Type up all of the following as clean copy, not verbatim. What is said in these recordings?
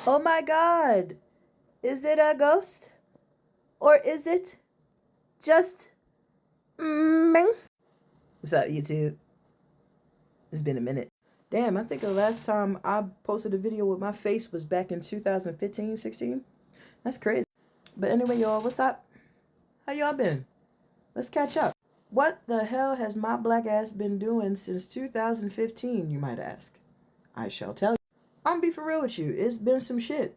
Oh my god! Is it a ghost? Or is it just me? What's up, YouTube? It's been a minute. Damn, I think the last time I posted a video with my face was back in 2015, 16. That's crazy. But anyway, y'all, what's up? How y'all been? Let's catch up. What the hell has my black ass been doing since 2015, you might ask? I shall tell you. I'm gonna be for real with you. It's been some shit.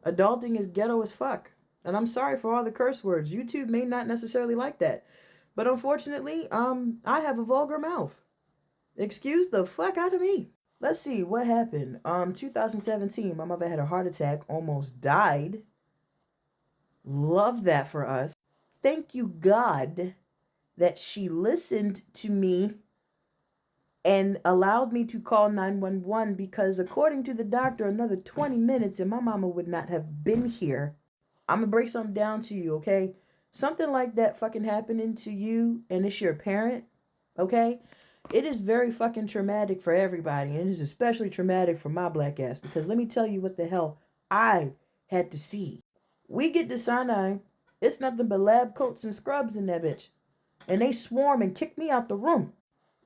Adulting is ghetto as fuck. And I'm sorry for all the curse words. YouTube may not necessarily like that. But unfortunately, I have a vulgar mouth. Excuse the fuck out of me. Let's see what happened. 2017, my mother had a heart attack, almost died. Love that for us. Thank you, God, that she listened to me and allowed me to call 911 because, according to the doctor, another 20 minutes and my mama would not have been here. I'm gonna break something down to you, okay? Something like that fucking happening to you and it's your parent, okay? It is very fucking traumatic for everybody, and it is especially traumatic for my black ass because let me tell you what the hell I had to see. We get to Sinai, it's nothing but lab coats and scrubs in that bitch, and they swarm and kick me out the room.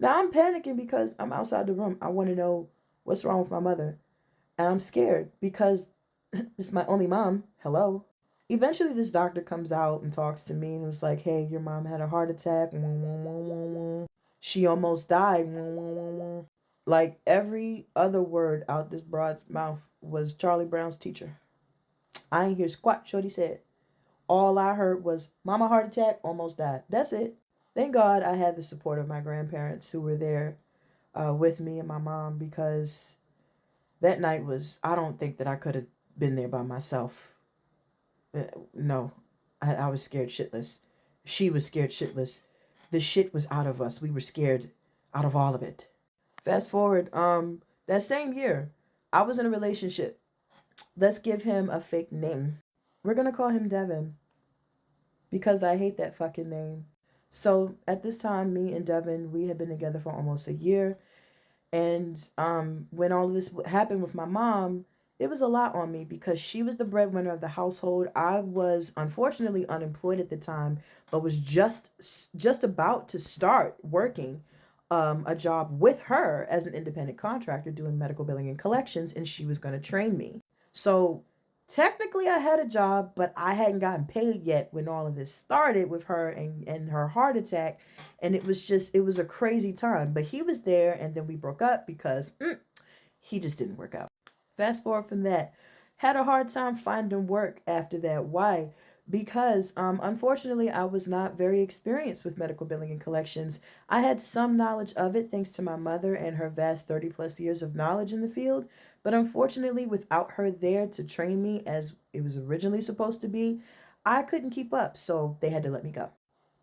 Now I'm panicking because I'm outside the room. I want to know what's wrong with my mother, and I'm scared because this is my only mom. Hello. Eventually, this doctor comes out and talks to me and was like, "Hey, your mom had a heart attack. She almost died." Like every other word out this broad's mouth was Charlie Brown's teacher. I ain't hear squat. Shorty said. All I heard was, "Mama heart attack, almost died." That's it. Thank God I had the support of my grandparents who were there with me and my mom because that night was, I don't think that I could have been there by myself. No, I was scared shitless. She was scared shitless. The shit was out of us. We were scared out of all of it. Fast forward, that same year, I was in a relationship. Let's give him a fake name. We're gonna call him Devin because I hate that fucking name. So at this time, me and Devin, we had been together for almost a year. And when all of this happened with my mom, it was a lot on me because she was the breadwinner of the household. I was unfortunately unemployed at the time, but was just about to start working a job with her as an independent contractor doing medical billing and collections, and she was going to train me. So technically, I had a job, but I hadn't gotten paid yet when all of this started with her and her heart attack. And it was a crazy time. But he was there, and then we broke up because he just didn't work out. Fast forward from that, had a hard time finding work after that. Why? Because unfortunately, I was not very experienced with medical billing and collections. I had some knowledge of it thanks to my mother and her vast 30 plus years of knowledge in the field. But unfortunately, without her there to train me as it was originally supposed to be, I couldn't keep up. So they had to let me go.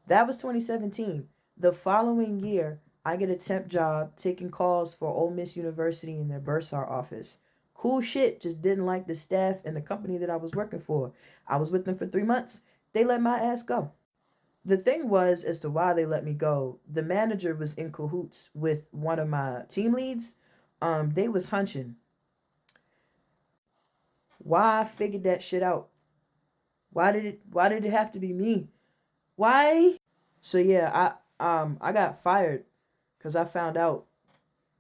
That was 2017. The following year, I get a temp job taking calls for Ole Miss University in their Bursar office. Cool shit, just didn't like the staff and the company that I was working for. I was with them for 3 months. They let my ass go. The thing was, as to why they let me go, the manager was in cahoots with one of my team leads. They was hunching. Why I figured that shit out? Why did it have to be me? Why? So yeah, I got fired because I found out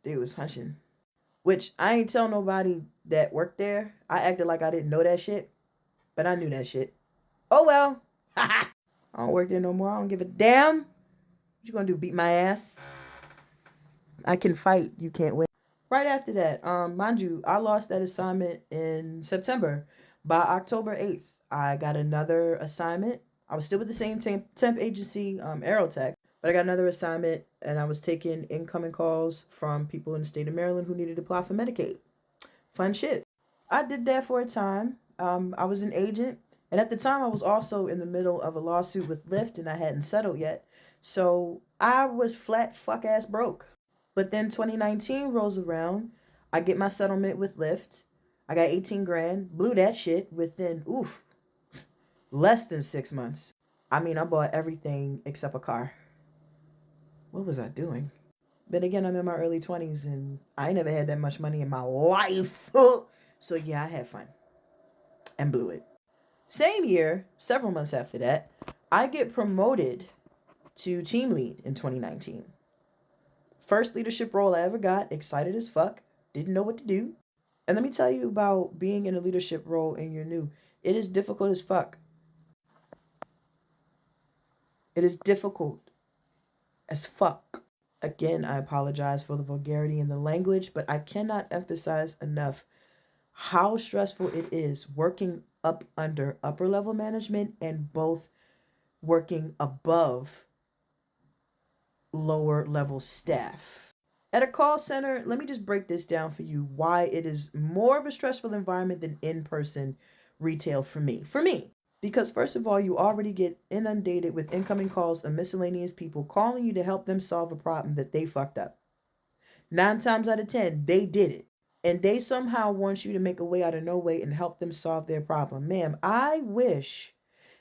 they was hunching. Which I ain't tell nobody that worked there. I acted like I didn't know that shit, but I knew that shit. Oh well. I don't work there no more. I don't give a damn. What you gonna do? Beat my ass? I can fight. You can't win. Right after that, mind you, I lost that assignment in September. By October 8th, I got another assignment. I was still with the same temp agency, Aerotech, but I got another assignment and I was taking incoming calls from people in the state of Maryland who needed to apply for Medicaid. Fun shit. I did that for a time. I was an agent, and at the time, I was also in the middle of a lawsuit with Lyft, and I hadn't settled yet. So I was flat fuck ass broke. But then 2019 rolls around. I get my settlement with Lyft. I got 18 grand. Blew that shit within, less than 6 months. I mean, I bought everything except a car. What was I doing? But again, I'm in my early 20s and I ain't never had that much money in my life. So yeah, I had fun and blew it. Same year, several months after that, I get promoted to team lead in 2019. First leadership role I ever got, excited as fuck, didn't know what to do. And let me tell you about being in a leadership role and you're new. It is difficult as fuck. It is difficult as fuck. Again, I apologize for the vulgarity in the language, but I cannot emphasize enough how stressful it is working up under upper level management and both working above lower level staff. At a call center, let me just break this down for you why it is more of a stressful environment than in-person retail for me. Because first of all, you already get inundated with incoming calls of miscellaneous people calling you to help them solve a problem that they fucked up. 9 times out of 10, they did it. And they somehow want you to make a way out of no way and help them solve their problem. Ma'am, I wish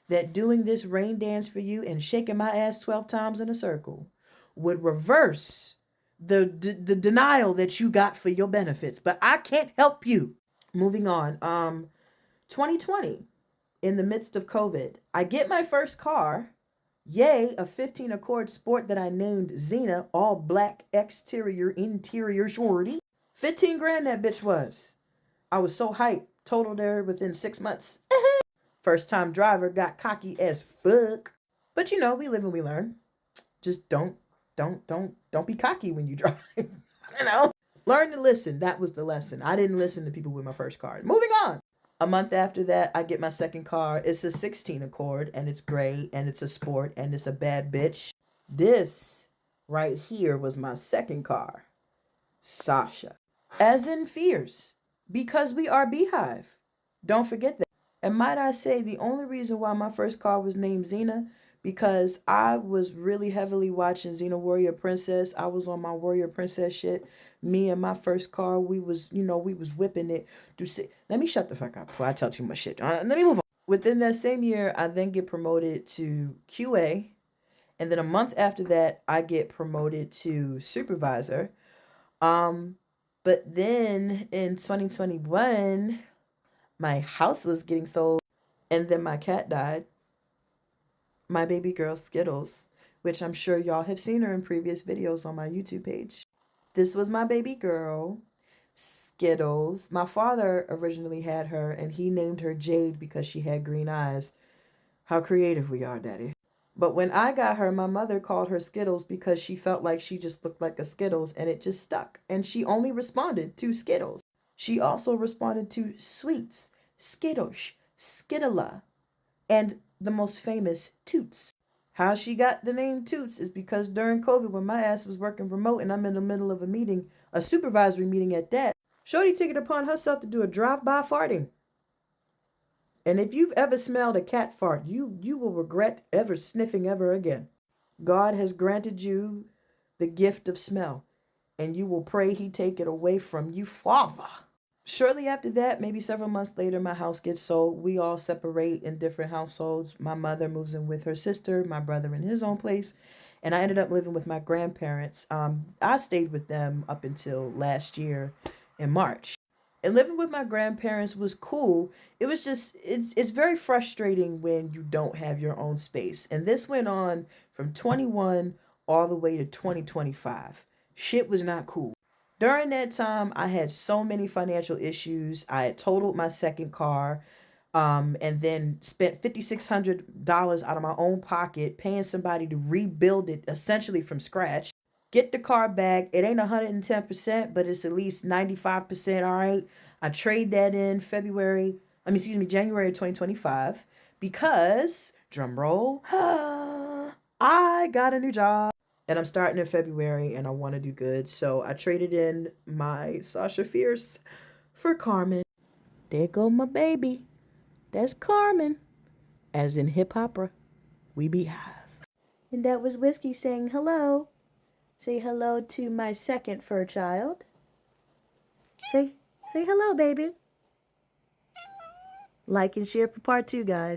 that doing this rain dance for you and shaking my ass 12 times in a circle would reverse the denial that you got for your benefits. But I can't help you. Moving on. 2020, in the midst of COVID, I get my first car. Yay, a 15 Accord Sport that I named Xena, all black exterior, interior shorty. 15 grand that bitch was. I was so hyped. Totaled her within 6 months. First time driver, got cocky as fuck. But you know, we live and we learn. Just don't be cocky when you drive. You know? Learn to listen. That was the lesson. I didn't listen to people with my first car. Moving on. A month after that, I get my second car. It's a 16 Accord, and it's gray, and it's a sport, and it's a bad bitch. This right here was my second car. Sasha. As in fierce. Because we are Beehive. Don't forget that. And might I say, the only reason why my first car was named Xena, because I was really heavily watching Xena Warrior Princess. I was on my Warrior Princess shit. Me and my first car, we was whipping it. Let me shut the fuck up before I tell too much shit. Let me move on. Within that same year, I then get promoted to QA. And then a month after that, I get promoted to supervisor. But then in 2021, my house was getting sold. And then my cat died. My baby girl Skittles, which I'm sure y'all have seen her in previous videos on my YouTube page. This was my baby girl, Skittles. My father originally had her and he named her Jade because she had green eyes. How creative we are, Daddy. But when I got her, my mother called her Skittles because she felt like she just looked like a Skittles and it just stuck. And she only responded to Skittles. She also responded to sweets, Skittles, Skittala, and the most famous Toots. How she got the name Toots is because during COVID, when my ass was working remote and I'm in the middle of a meeting, a supervisory meeting at that, Shorty took it upon herself to do a drive-by farting. And if you've ever smelled a cat fart, you will regret ever sniffing ever again. God has granted you the gift of smell, and you will pray he take it away from you, Father. Shortly after that, maybe several months later, my house gets sold. We all separate in different households. My mother moves in with her sister, my brother in his own place, and I ended up living with my grandparents. I stayed with them up until last year in March. And living with my grandparents was cool. It was just, it's very frustrating when you don't have your own space. And this went on from 21 all the way to 2025. Shit was not cool. During that time, I had so many financial issues. I had totaled my second car, and then spent $5,600 out of my own pocket paying somebody to rebuild it essentially from scratch. Get the car back. It ain't 110%, but it's at least 95%. All right. I trade that in January of 2025 because, drum roll, I got a new job. And I'm starting in February and I want to do good. So I traded in my Sasha Fierce for Carmen. There go my baby. That's Carmen. As in hip opera, we Beehive. And that was Whiskey saying hello. Say hello to my second fur child. Say hello, baby. Like and share for part 2, guys.